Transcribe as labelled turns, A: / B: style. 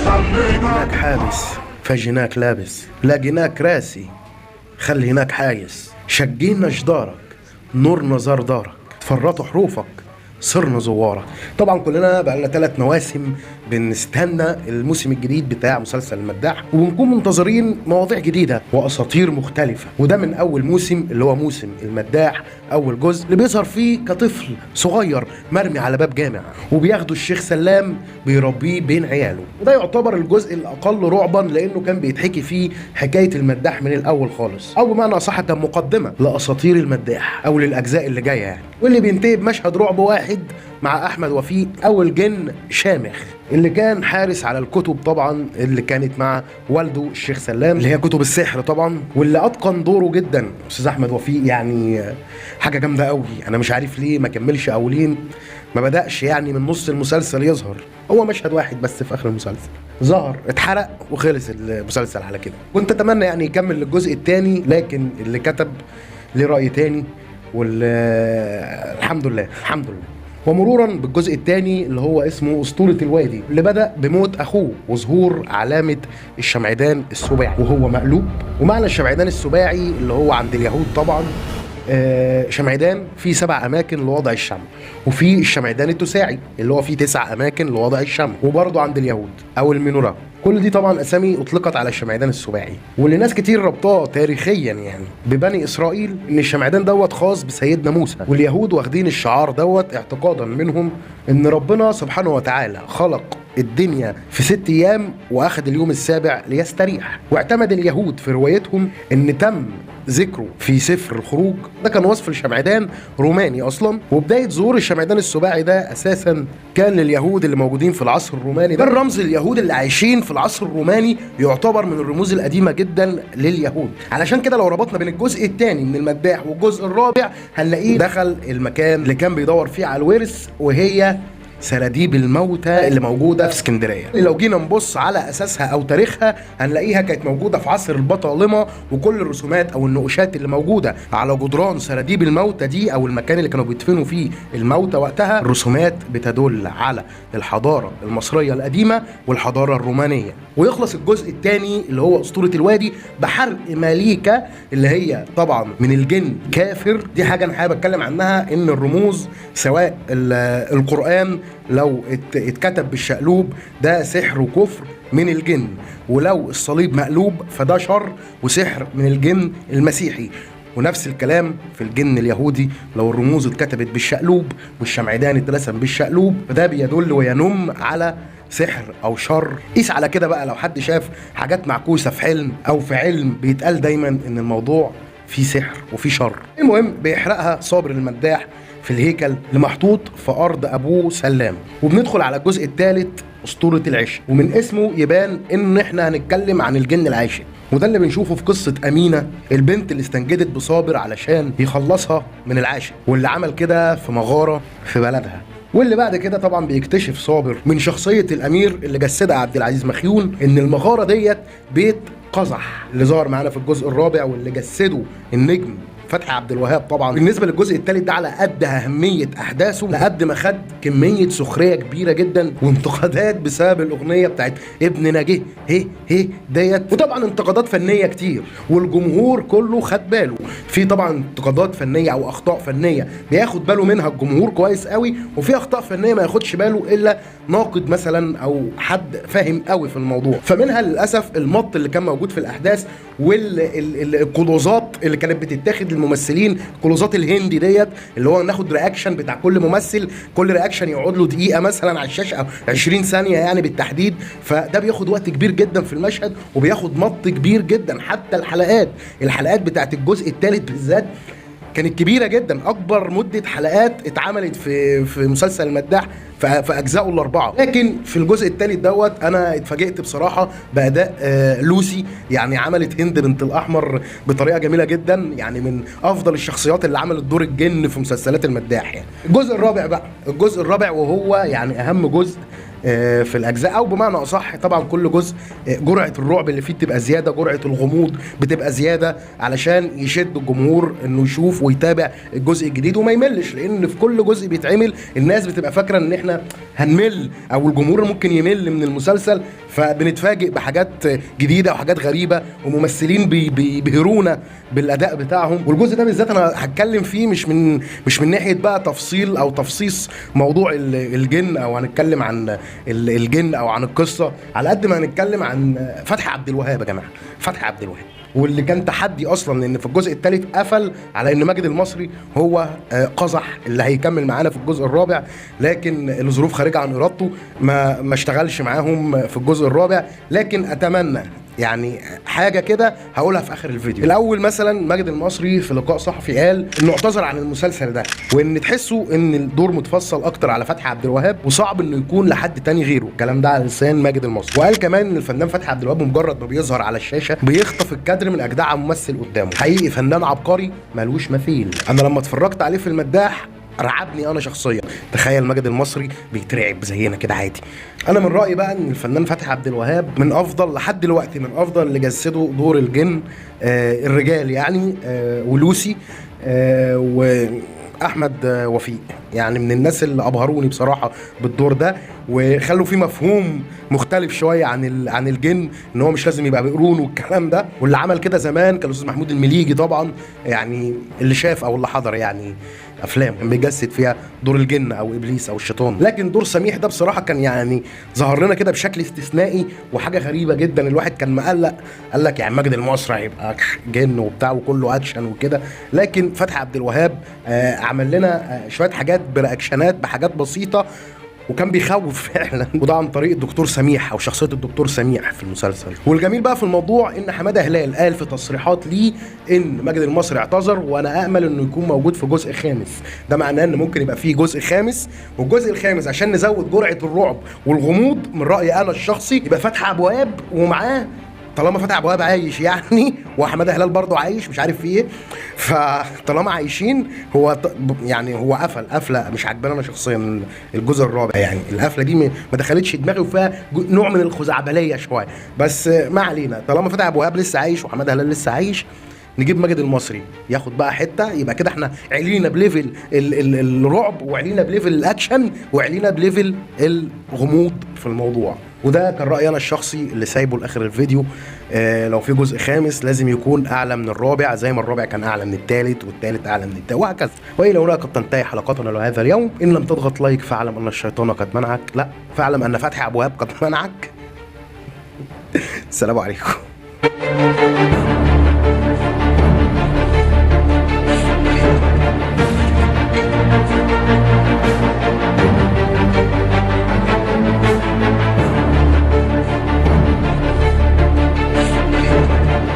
A: هناك حابس فجناك لابس، لاقيناك راسي خلي هناك حايس، شقينا جدارك نور نظر دارك، تفرطوا حروفك صرنا زوارة. طبعا كلنا بقالنا 3 مواسم بنستنى الموسم الجديد بتاع مسلسل المداح، وبنكون منتظرين مواضيع جديدة واساطير مختلفة، وده من اول موسم اللي هو موسم المداح، اول جزء اللي بيظهر فيه كطفل صغير مرمي على باب جامع وبياخدوا الشيخ سلام بيربيه بين عياله، وده يعتبر الجزء الاقل رعبا لانه كان بيتحكي فيه حكاية المداح من الاول خالص، او بمعنى اصح كان مقدمة لاساطير المداح او للاجزاء اللي جايه يعني، واللي بينتهي بمشهد رعب واحد مع احمد وفيق او الجن شامخ اللي كان حارس على الكتب طبعا اللي كانت مع والده الشيخ سلام اللي هي كتب السحر طبعا، واللي اتقن دوره جدا استاذ احمد وفيق. يعني حاجه جامده قوي، انا مش عارف ليه ما كملش او ليه ما بداش يعني من نص المسلسل يظهر، هو مشهد واحد بس في اخر المسلسل ظهر اتحرق وخلص المسلسل على كده. كنت اتمنى يعني يكمل للجزء الثاني، لكن اللي كتب ليه راي تاني، والحمد لله الحمد لله. ومرورا بالجزء الثاني اللي هو اسمه اسطورة الوادي، اللي بدأ بموت اخوه وظهور علامة الشمعدان السباعي وهو مقلوب. ومعنى الشمعدان السباعي اللي هو عند اليهود طبعا شمعدان في 7 اماكن لوضع الشمع، وفي الشمعدان التساعي اللي هو فيه 9 اماكن لوضع الشمع، وبرضه عند اليهود او المنورة. كل دي طبعا اسامي اطلقت على الشمعدان السباعي، واللي ناس كتير ربطاه تاريخيا يعني ببني اسرائيل ان الشمعدان دوت خاص بسيدنا موسى، واليهود واخدين الشعار دوت اعتقادا منهم ان ربنا سبحانه وتعالى خلق الدنيا في 6 ايام واخد اليوم السابع ليستريح. واعتمد اليهود في روايتهم ان تم ذكره في سفر الخروج، ده كان وصف الشمعدان روماني اصلا، وبدايه ظهور الشمعدان السباعي ده اساسا كان لليهود اللي موجودين في العصر الروماني. ده الرمز اليهود اللي عايشين في العصر الروماني، يعتبر من الرموز القديمه جدا لليهود. علشان كده لو ربطنا بين الجزء الثاني من المداح والجزء الرابع هنلاقيه دخل المكان اللي كان بيدور فيه على الورث، وهي سراديب الموتى اللي موجوده في اسكندريه. لو جينا نبص على اساسها او تاريخها هنلاقيها كانت موجوده في عصر البطالمه، وكل الرسومات او النقوشات اللي موجوده على جدران سراديب الموتى دي او المكان اللي كانوا بيدفنوا فيه الموتى وقتها، الرسومات بتدل على الحضاره المصريه القديمه والحضاره الرومانيه. ويخلص الجزء الثاني اللي هو اسطوره الوادي بحرق ماليكا اللي هي طبعا من الجن كافر. دي حاجه انا حابب اتكلم عنها، ان الرموز سواء القران لو اتكتب بالشقلوب ده سحر وكفر من الجن، ولو الصليب مقلوب فده شر وسحر من الجن المسيحي، ونفس الكلام في الجن اليهودي لو الرموز اتكتبت بالشقلوب والشمعدان اترسم بالشقلوب فده بيدل وينم على سحر او شر. قيس على كده بقى لو حد شاف حاجات معكوسه في حلم او في علم بيتقال دايما ان الموضوع فيه سحر وفيه شر. المهم بيحرقها صابر المداح في الهيكل اللي محطوط في ارض ابوه سلام. وبندخل على الجزء الثالث اسطوره العشق، ومن اسمه يبان ان احنا هنتكلم عن الجن العاشق، وده اللي بنشوفه في قصه امينه البنت اللي استنجدت بصابر علشان يخلصها من العاشق، واللي عمل كده في مغاره في بلدها. واللي بعد كده طبعا بيكتشف صابر من شخصيه الامير اللي جسدها عبد العزيز مخيون ان المغاره ديت بيت قزح اللي ظهر معانا في الجزء الرابع، واللي جسده النجم فتحي عبد الوهاب. طبعا بالنسبه للجزء الثالث ده على قد اهميه احداثه لقد ما خد كميه سخريه كبيره جدا وانتقادات بسبب الاغنيه بتاعت ابن نجيه هي ديت، وطبعا انتقادات فنيه كتير والجمهور كله خد باله. في طبعا انتقادات فنيه او اخطاء فنيه بياخد باله منها الجمهور كويس قوي، وفي اخطاء فنيه ما ياخدش باله الا ناقد مثلا او حد فاهم قوي في الموضوع. فمنها للاسف المط اللي كان موجود في الاحداث والكلوزات اللي كانت بتتاخد الممثلين، كلوزات الهندي ديت اللي هو ناخد رياكشن بتاع كل ممثل، كل رياكشن يقعد له دقيقه مثلا على الشاشه او 20 ثانيه يعني بالتحديد، فده بياخد وقت كبير جدا في المشهد وبياخد مط كبير جدا. حتى الحلقات بتاعت الجزء الثالث بالذات كانت كبيره جدا، اكبر مده حلقات اتعملت في مسلسل المداح في اجزائه الاربعه. لكن في الجزء الثالث دوت انا اتفاجئت بصراحه باداء لوسي، يعني عملت هند بنت الاحمر بطريقه جميله جدا، يعني من افضل الشخصيات اللي عملت دور الجن في مسلسلات المداح. يعني الجزء الرابع بقى، الجزء الرابع وهو يعني اهم جزء في الاجزاء، او بمعنى اصح طبعا كل جزء جرعه الرعب اللي فيه بتبقى زياده، جرعه الغموض بتبقى زياده علشان يشد الجمهور انه يشوف ويتابع الجزء الجديد وما يملش. لان في كل جزء بيتعمل الناس بتبقى فاكره ان احنا هنمل او الجمهور ممكن يمل من المسلسل، فبنتفاجئ بحاجات جديده وحاجات غريبه وممثلين بيبهرونا بالاداء بتاعهم. والجزء ده بالذات انا هتكلم فيه مش من ناحيه بقى تفصيل او تفصيص موضوع الجن، او هنتكلم عن الجن او عن القصه، على قد ما هنتكلم عن فتحي عبد الوهاب. يا جماعه فتحي عبد الوهاب، واللي كان تحدي اصلا لان في الجزء الثالث قفل على ان ماجد المصري هو قزح اللي هيكمل معانا في الجزء الرابع، لكن الظروف خارجه عن ارادته ما اشتغلش معاهم في الجزء الرابع. لكن اتمنى يعني حاجه كده هقولها في اخر الفيديو. الاول مثلا ماجد المصري في لقاء صحفي قال انه اعتذر عن المسلسل ده، وان تحسوا ان الدور متفصل اكتر على فتحي عبد الوهاب وصعب انه يكون لحد تاني غيره. الكلام ده على لسان ماجد المصري. وقال كمان ان الفنان فتحي عبد الوهاب مجرد ما بيظهر على الشاشه بيخطف الكادر من اجدع ممثل قدامه. حقيقي فنان عبقري ملوش مثيل. انا لما اتفرجت عليه في المداح رعبني انا شخصيا. تخيل ماجد المصري بيترعب زينا كده عادي. انا من رايي بقى ان الفنان فتحي عبد الوهاب من افضل لحد دلوقتي، من افضل اللي جسدوا دور الجن الرجال يعني، ولوسي واحمد وفيق، يعني من الناس اللي ابهروني بصراحه بالدور ده، وخلوا فيه مفهوم مختلف شويه عن الجن، ان هو مش لازم يبقى بقرون والكلام ده. واللي عمل كده زمان كان الاستاذ محمود المليجي طبعا، يعني اللي شاف او اللي حضر يعني افلام كان بيجسد فيها دور الجن او ابليس او الشيطان. لكن دور سميح ده بصراحه كان يعني ظهر لنا كده بشكل استثنائي وحاجه غريبه جدا. الواحد كان مقلق، قال لك يعني ماجد المصري هيبقى جن وبتاع وكله اكشن وكده، لكن فتحي عبد الوهاب عمل لنا شويه حاجات برياكشنات بحاجات بسيطه، وكان بيخوف فعلا، وده عن طريق الدكتور سميح او شخصيه الدكتور سميح في المسلسل. والجميل بقى في الموضوع ان حماده هلال قال في تصريحات ليه ان ماجد المصري اعتذر، وانا امل انه يكون موجود في جزء خامس. ده معناه ان ممكن يبقى فيه جزء خامس، والجزء الخامس عشان نزود جرعه الرعب والغموض من رايي انا الشخصي يبقى فتحي عبد الوهاب ومعاه، طالما فتحي عبد الوهاب عايش يعني وحماده هلال برضه عايش مش عارف في ايه، فطالما عايشين هو يعني هو قفله مش عجباني انا شخصيا الجزء الرابع. يعني القفله دي ما دخلتش دماغي، وفيها نوع من الخزعبليه شويه، بس ما علينا. طالما فتحي عبد الوهاب لسه عايش وحماده هلال لسه عايش، نجيب ماجد المصري ياخد بقى حته، يبقى كده احنا علينا بليفل الرعب، وعلينا بليفل الاكشن، وعلينا بليفل الغموض في الموضوع. وده كان رايي انا الشخصي اللي سايبه لاخر الفيديو. لو في جزء خامس لازم يكون اعلى من الرابع، زي ما الرابع كان اعلى من الثالث والثالث اعلى من الثالث وهكذا. والى هنا قد تنتهي حلقتنا لهذا اليوم. ان لم تضغط لايك فاعلم ان الشيطان قد منعك، لا فاعلم ان فتحي عبد الوهاب قد منعك. السلام عليكم.